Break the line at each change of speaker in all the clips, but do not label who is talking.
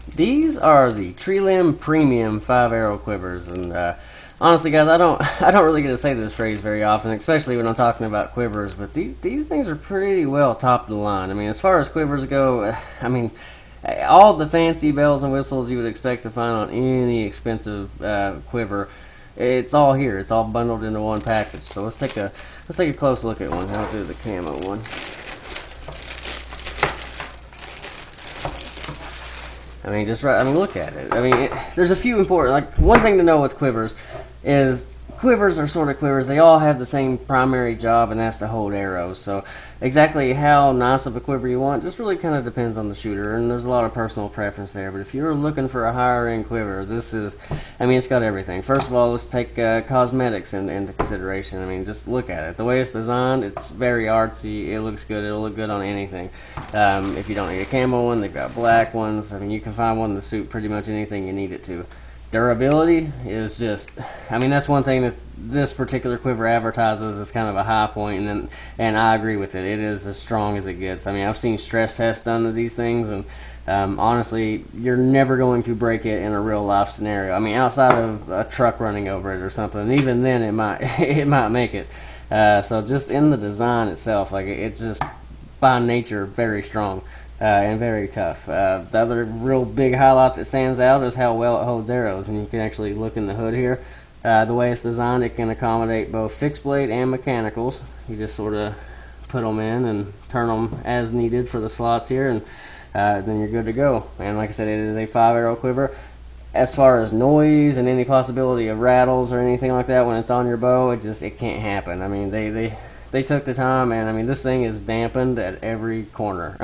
These are the Treelimb Premium 5 arrow quivers, and honestly, guys, I don't really get to say this phrase very often, especially when I'm talking about quivers. But these things are pretty well top of the line. I mean, as far as quivers go, I mean, all the fancy bells and whistles you would expect to find on any expensive quiver, it's all here. It's all bundled into one package. So let's take a close look at one. I'll do the camo one. I mean, just right. I mean, look at it. I mean, there's a few important. Like, one thing to know with quivers is quivers are sort of quivers. They all have the same primary job, and that's to hold arrows. So exactly how nice of a quiver you want just really kind of depends on the shooter, and there's a lot of personal preference there. But if you're looking for a higher end quiver, this is, I mean, it's got everything. First of all, let's take cosmetics into consideration. I mean, just look at it. The way it's designed, it's very artsy. It looks good. It'll look good on anything. If you don't need a camo one, they've got black ones. I mean, you can find one to suit pretty much anything you need it to. Durability is just, I mean, that's one thing that this particular quiver advertises as kind of a high point, and I agree with it. It is as strong as it gets. I mean, I've seen stress tests done to these things, and honestly, you're never going to break it in a real life scenario. I mean, outside of a truck running over it or something, and even then it might it might make it. So just in the design itself, like, it's just by nature very strong. And very tough. The other real big highlight that stands out is how well it holds arrows, and you can actually look in the hood here. The way it's designed, it can accommodate both fixed blade and mechanicals. You just sort of put them in and turn them as needed for the slots here, and then you're good to go. And like I said, it is a 5 arrow quiver. As far as noise and any possibility of rattles or anything like that when it's on your bow, it can't happen. I mean, they took the time, and I mean, this thing is dampened at every corner.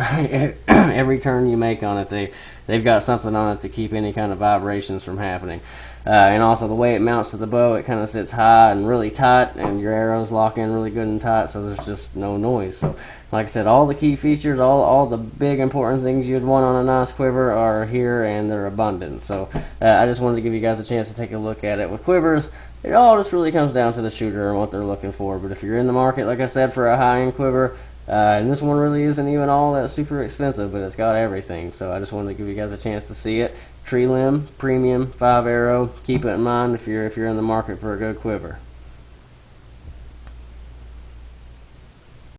Every turn you make on it, they've got something on it to keep any kind of vibrations from happening. And also the way it mounts to the bow, it kind of sits high and really tight, and your arrows lock in really good and tight, so there's just no noise. So like I said, all the key features, all the big important things you'd want on a nice quiver are here, and they're abundant. So I just wanted to give you guys a chance to take a look at it. With quivers, it all just really comes down to the shooter and what they're looking for. But if you're in the market, like I said, for a high-end quiver, and this one really isn't even all that super expensive, but it's got everything. So I just wanted to give you guys a chance to see it. Treelimb Premium 5 arrow. Keep it in mind if you're in the market for a good quiver.